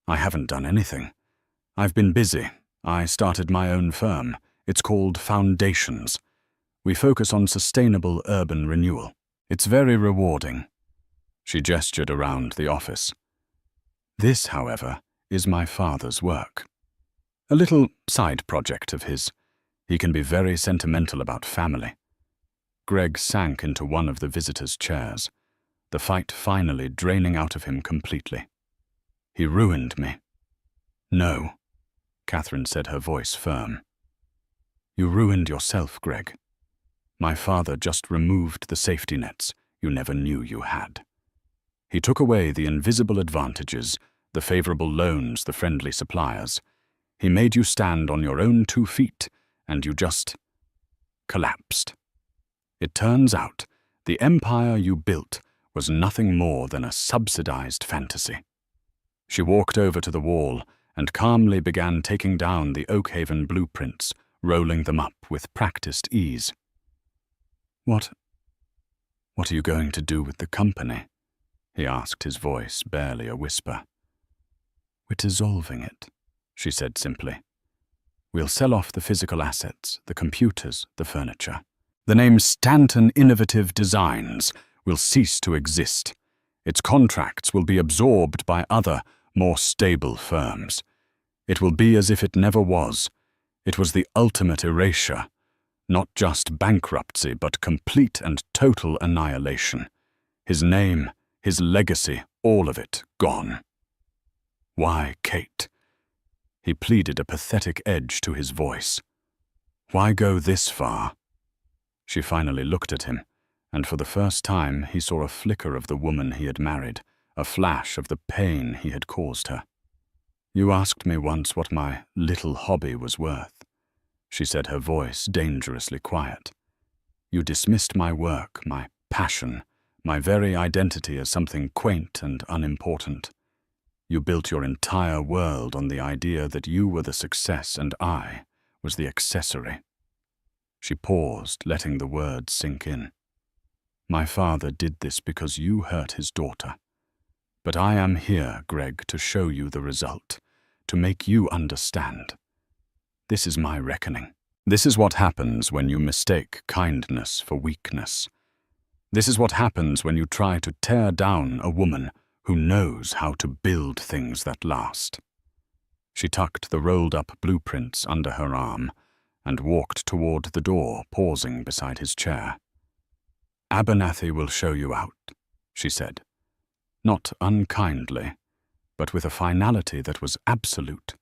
"I haven't done anything. I've been busy. I started my own firm. It's called Foundations. We focus on sustainable urban renewal. It's very rewarding." She gestured around the office. "This, however, is my father's work. A little side project of his. He can be very sentimental about family." Greg sank into one of the visitors' chairs, the fight finally draining out of him completely. "He ruined me." "No," Catherine said, her voice firm. "You ruined yourself, Greg. My father just removed the safety nets you never knew you had. He took away the invisible advantages, the favorable loans, the friendly suppliers. He made you stand on your own 2 feet, and you just collapsed. It turns out the empire you built was nothing more than a subsidized fantasy. She walked over to the wall and calmly began taking down the Oakhaven blueprints, rolling them up with practiced ease. What are you going to do with the company? He asked, his voice barely a whisper. We're dissolving it, she said simply. We'll sell off the physical assets, the computers, the furniture. The name Stanton Innovative Designs will cease to exist. Its contracts will be absorbed by other, more stable firms. It will be as if it never was. It was the ultimate erasure. Not just bankruptcy, but complete and total annihilation. His name, his legacy, all of it gone. Why, Kate? He pleaded, a pathetic edge to his voice. Why go this far? She finally looked at him, and for the first time he saw a flicker of the woman he had married, a flash of the pain he had caused her. You asked me once what my little hobby was worth, she said, her voice dangerously quiet. You dismissed my work, my passion, my very identity as something quaint and unimportant. You built your entire world on the idea that you were the success and I was the accessory. She paused, letting the words sink in. My father did this because you hurt his daughter. But I am here, Greg, to show you the result, to make you understand. This is my reckoning. This is what happens when you mistake kindness for weakness. This is what happens when you try to tear down a woman who knows how to build things that last. She tucked the rolled-up blueprints under her arm and walked toward the door, pausing beside his chair. Abernathy will show you out, she said. Not unkindly, but with a finality that was absolute.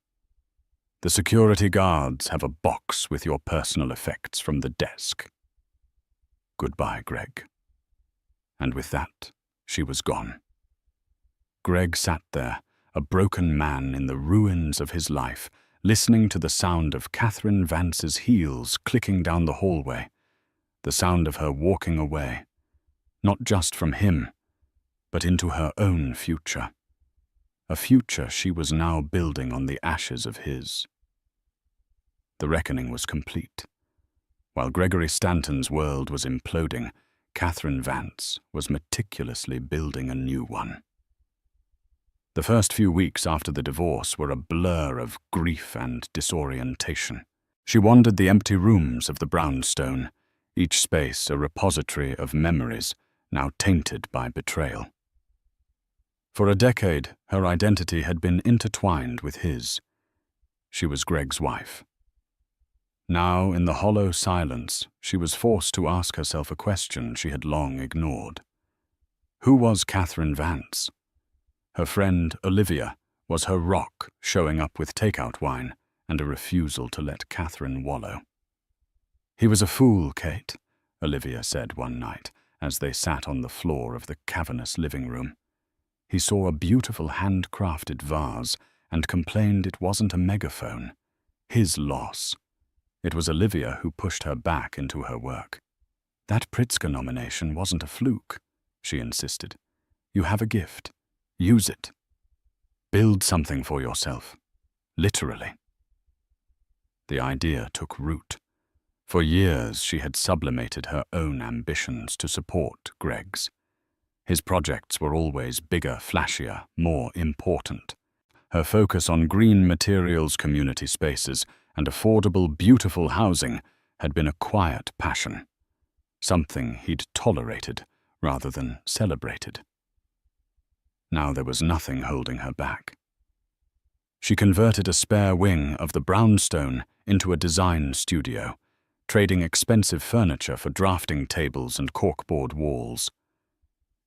The security guards have a box with your personal effects from the desk. Goodbye, Greg. And with that, she was gone. Greg sat there, a broken man in the ruins of his life, listening to the sound of Catherine Vance's heels clicking down the hallway, the sound of her walking away, not just from him, but into her own future. A future she was now building on the ashes of his. The reckoning was complete. While Gregory Stanton's world was imploding, Catherine Vance was meticulously building a new one. The first few weeks after the divorce were a blur of grief and disorientation. She wandered the empty rooms of the brownstone, each space a repository of memories now tainted by betrayal. For a decade, her identity had been intertwined with his. She was Greg's wife. Now, in the hollow silence, she was forced to ask herself a question she had long ignored. Who was Catherine Vance? Her friend, Olivia, was her rock, showing up with takeout wine and a refusal to let Catherine wallow. He was a fool, Kate, Olivia said one night, as they sat on the floor of the cavernous living room. He saw a beautiful handcrafted vase and complained it wasn't a megaphone. His loss. It was Olivia who pushed her back into her work. That Pritzker nomination wasn't a fluke, she insisted. You have a gift. Use it. Build something for yourself. Literally. The idea took root. For years she had sublimated her own ambitions to support Greg's. His projects were always bigger, flashier, more important. Her focus on green materials, community spaces, and affordable, beautiful housing had been a quiet passion, something he'd tolerated rather than celebrated. Now there was nothing holding her back. She converted a spare wing of the brownstone into a design studio, trading expensive furniture for drafting tables and corkboard walls.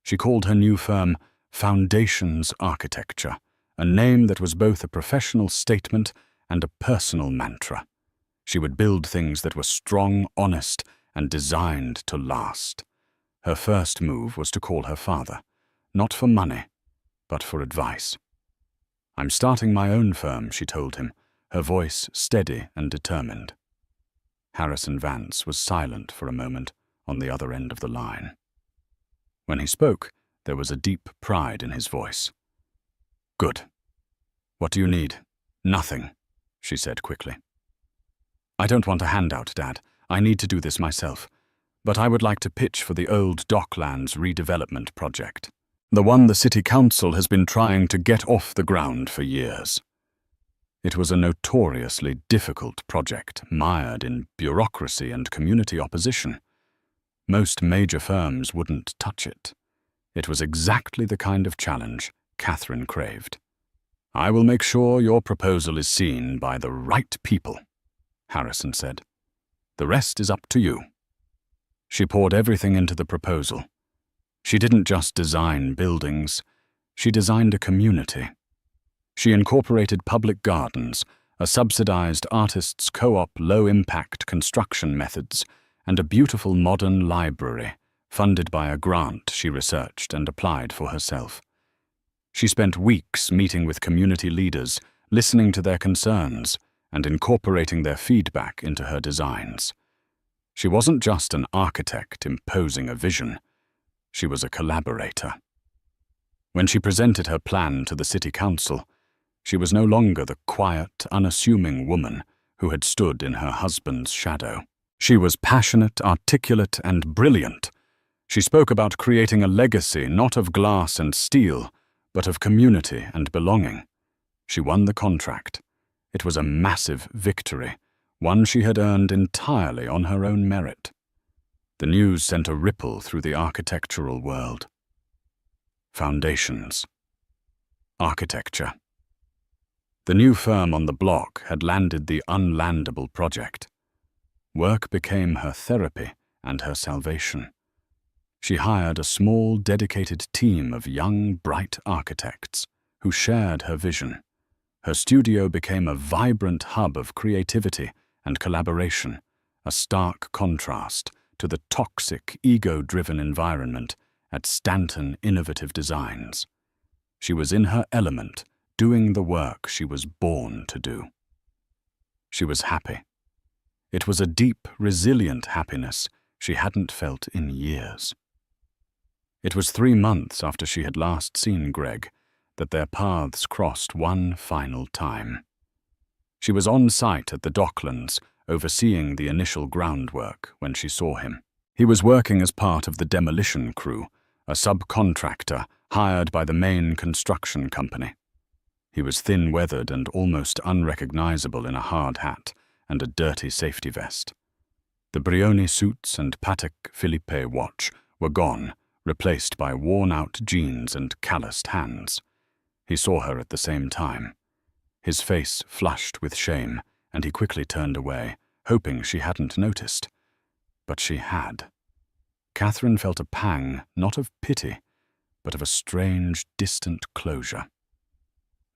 She called her new firm Foundations Architecture, a name that was both a professional statement and a personal mantra. She would build things that were strong, honest, and designed to last. Her first move was to call her father, not for money, but for advice. "I'm starting my own firm," she told him, her voice steady and determined. Harrison Vance was silent for a moment on the other end of the line. When he spoke, there was a deep pride in his voice. "Good. What do you need?" "Nothing," she said quickly. "I don't want a handout, Dad. I need to do this myself. But I would like to pitch for the old Docklands redevelopment project. The one the City Council has been trying to get off the ground for years." It was a notoriously difficult project, mired in bureaucracy and community opposition. Most major firms wouldn't touch it. It was exactly the kind of challenge Catherine craved. "I will make sure your proposal is seen by the right people," Harrison said. "The rest is up to you." She poured everything into the proposal. She didn't just design buildings, she designed a community. She incorporated public gardens, a subsidized artists' co-op low-impact construction methods, and a beautiful modern library, funded by a grant she researched and applied for herself. She spent weeks meeting with community leaders, listening to their concerns, and incorporating their feedback into her designs. She wasn't just an architect imposing a vision. She was a collaborator. When she presented her plan to the City Council, she was no longer the quiet, unassuming woman who had stood in her husband's shadow. She was passionate, articulate, and brilliant. She spoke about creating a legacy not of glass and steel, but of community and belonging. She won the contract. It was a massive victory, one she had earned entirely on her own merit. The news sent a ripple through the architectural world. Foundations. Architecture. The new firm on the block had landed the unlandable project. Work became her therapy and her salvation. She hired a small, dedicated team of young, bright architects who shared her vision. Her studio became a vibrant hub of creativity and collaboration, a stark contrast to the toxic, ego-driven environment at Stanton Innovative Designs. She was in her element, doing the work she was born to do. She was happy. It was a deep, resilient happiness she hadn't felt in years. It was 3 months after she had last seen Greg that their paths crossed one final time. She was on site at the Docklands, overseeing the initial groundwork when she saw him. He was working as part of the demolition crew, a subcontractor hired by the main construction company. He was thin-weathered and almost unrecognizable in a hard hat and a dirty safety vest. The Brioni suits and Patek Philippe watch were gone, replaced by worn-out jeans and calloused hands. He saw her at the same time. His face flushed with shame, and he quickly turned away, hoping she hadn't noticed. But she had. Catherine felt a pang, not of pity, but of a strange, distant closure.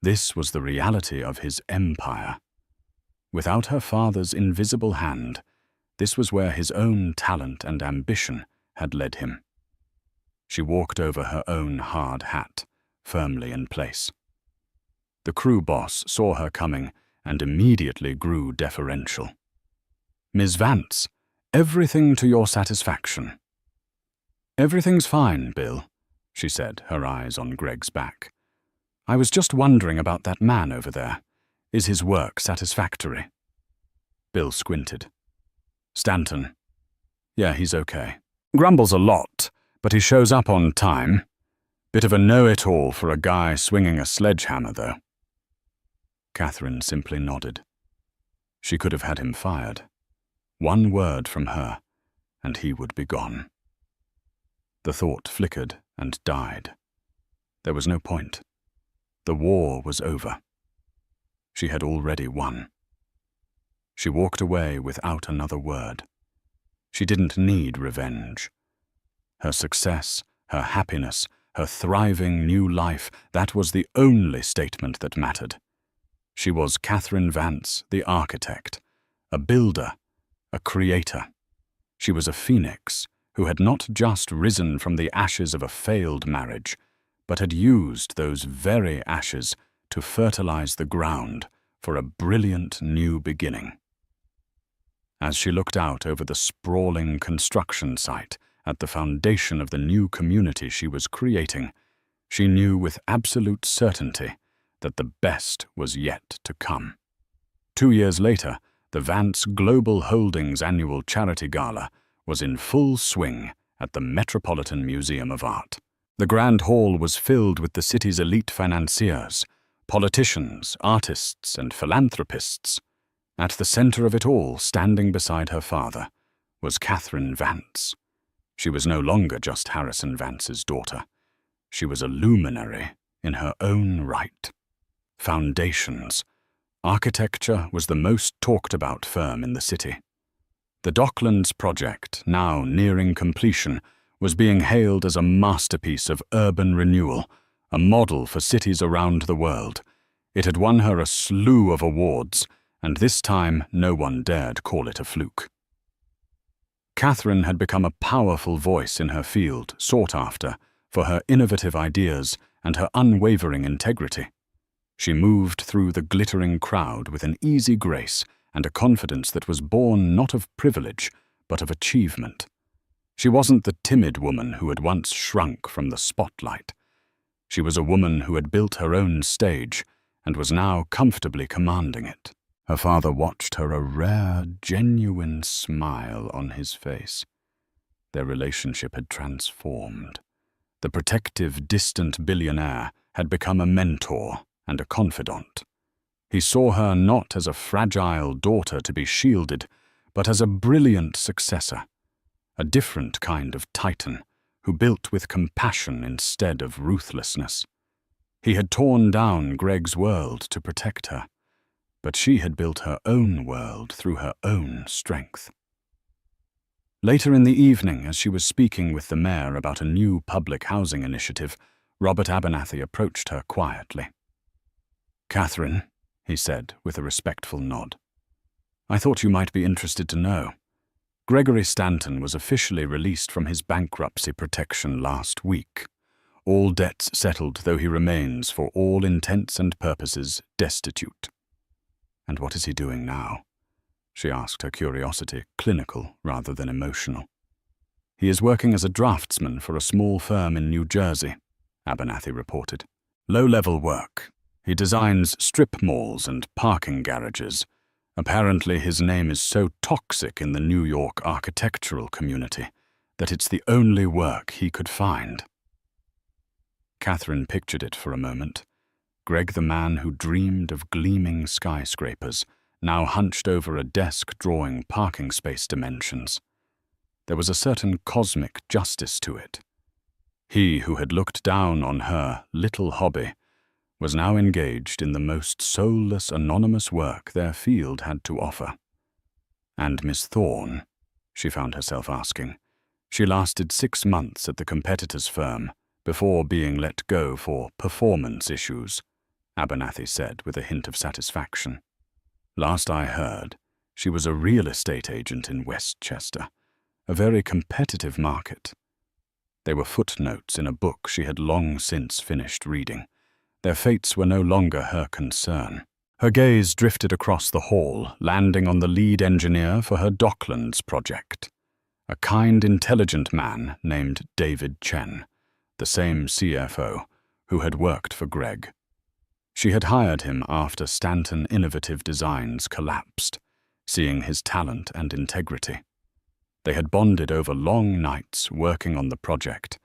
This was the reality of his empire. Without her father's invisible hand, this was where his own talent and ambition had led him. She walked over her own hard hat, firmly in place. The crew boss saw her coming and immediately grew deferential. "Ms. Vance, everything to your satisfaction." "Everything's fine, Bill," she said, her eyes on Greg's back. "I was just wondering about that man over there. Is his work satisfactory?" Bill squinted. "Stanton. Yeah, he's okay. Grumbles a lot, but he shows up on time. Bit of a know-it-all for a guy swinging a sledgehammer, though." Catherine simply nodded. She could have had him fired. One word from her, and he would be gone. The thought flickered and died. There was no point. The war was over. She had already won. She walked away without another word. She didn't need revenge. Her success, her happiness, her thriving new life, that was the only statement that mattered. She was Catherine Vance, the architect, a builder, a creator. She was a phoenix who had not just risen from the ashes of a failed marriage, but had used those very ashes to fertilize the ground for a brilliant new beginning. As she looked out over the sprawling construction site at the foundation of the new community she was creating, she knew with absolute certainty that the best was yet to come. 2 years later, the Vance Global Holdings annual charity gala was in full swing at the Metropolitan Museum of Art. The grand hall was filled with the city's elite financiers, politicians, artists, and philanthropists. At the center of it all, standing beside her father, was Catherine Vance. She was no longer just Harrison Vance's daughter. She was a luminary in her own right. Foundations. Architecture was the most talked-about firm in the city. The Docklands project, now nearing completion, was being hailed as a masterpiece of urban renewal, a model for cities around the world. It had won her a slew of awards, and this time no one dared call it a fluke. Catherine had become a powerful voice in her field, sought after for her innovative ideas and her unwavering integrity. She moved through the glittering crowd with an easy grace and a confidence that was born not of privilege, but of achievement. She wasn't the timid woman who had once shrunk from the spotlight. She was a woman who had built her own stage and was now comfortably commanding it. Her father watched her, a rare, genuine smile on his face. Their relationship had transformed. The protective, distant billionaire had become a mentor and a confidant. He saw her not as a fragile daughter to be shielded, but as a brilliant successor, a different kind of titan who built with compassion instead of ruthlessness. He had torn down Greg's world to protect her, but she had built her own world through her own strength. Later in the evening, as she was speaking with the mayor about a new public housing initiative, Robert Abernathy approached her quietly. "Catherine," he said with a respectful nod, "I thought you might be interested to know. Gregory Stanton was officially released from his bankruptcy protection last week. All debts settled, though he remains, for all intents and purposes, destitute." "And what is he doing now?" she asked, her curiosity clinical rather than emotional. "He is working as a draftsman for a small firm in New Jersey," Abernathy reported. "Low-level work. He designs strip malls and parking garages. Apparently his name is so toxic in the New York architectural community that it's the only work he could find." Catherine pictured it for a moment. Greg, the man who dreamed of gleaming skyscrapers, now hunched over a desk drawing parking space dimensions. There was a certain cosmic justice to it. He who had looked down on her little hobby was now engaged in the most soulless, anonymous work their field had to offer. And Miss Thorne, she found herself asking. She lasted 6 months at the competitor's firm before being let go for performance issues, Abernathy said with a hint of satisfaction. "Last I heard, she was a real estate agent in Westchester, a very competitive market." They were footnotes in a book she had long since finished reading. Their fates were no longer her concern. Her gaze drifted across the hall, landing on the lead engineer for her Docklands project, a kind, intelligent man named David Chen, the same CFO who had worked for Greg. She had hired him after Stanton Innovative Designs collapsed, seeing his talent and integrity. They had bonded over long nights working on the project,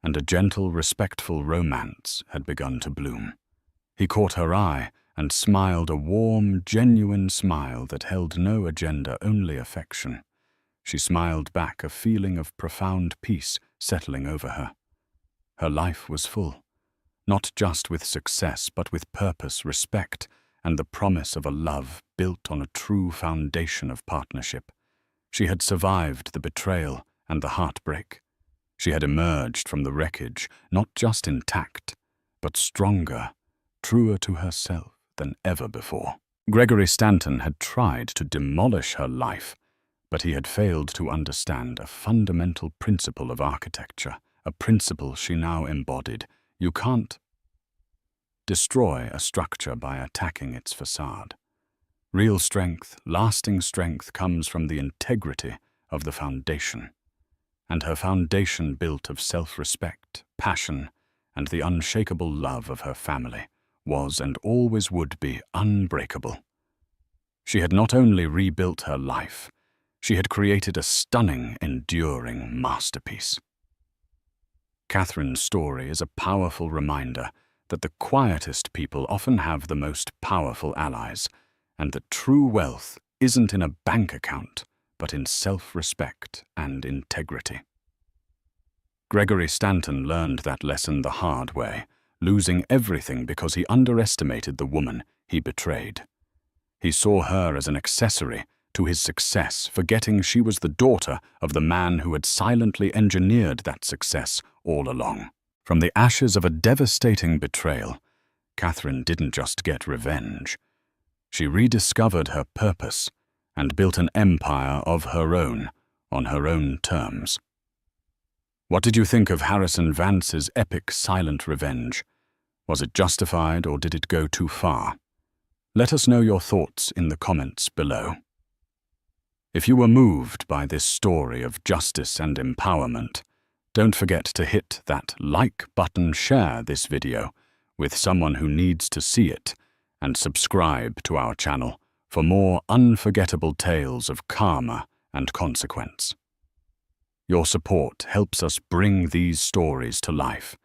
and a gentle, respectful romance had begun to bloom. He caught her eye and smiled, a warm, genuine smile that held no agenda, only affection. She smiled back, a feeling of profound peace settling over her. Her life was full, not just with success, but with purpose, respect, and the promise of a love built on a true foundation of partnership. She had survived the betrayal and the heartbreak. She had emerged from the wreckage, not just intact, but stronger, truer to herself than ever before. Gregory Stanton had tried to demolish her life, But he had failed to understand a fundamental principle of architecture, a principle she now embodied. You can't destroy a structure by attacking its facade. Real strength, lasting strength, comes from the integrity of the foundation. And her foundation, built of self-respect, passion, and the unshakable love of her family, was and always would be unbreakable. She had not only rebuilt her life, she had created a stunning, enduring masterpiece. Catherine's story is a powerful reminder that the quietest people often have the most powerful allies, and that true wealth isn't in a bank account, but in self-respect and integrity. Gregory Stanton learned that lesson the hard way, losing everything because he underestimated the woman he betrayed. He saw her as an accessory to his success, forgetting she was the daughter of the man who had silently engineered that success all along. From the ashes of a devastating betrayal, Catherine didn't just get revenge. She rediscovered her purpose and built an empire of her own, on her own terms. What did you think of Harrison Vance's epic silent revenge? Was it justified, or did it go too far? Let us know your thoughts in the comments below. If you were moved by this story of justice and empowerment, don't forget to hit that like button, share this video with someone who needs to see it, and subscribe to our channel for more unforgettable tales of karma and consequence. Your support helps us bring these stories to life,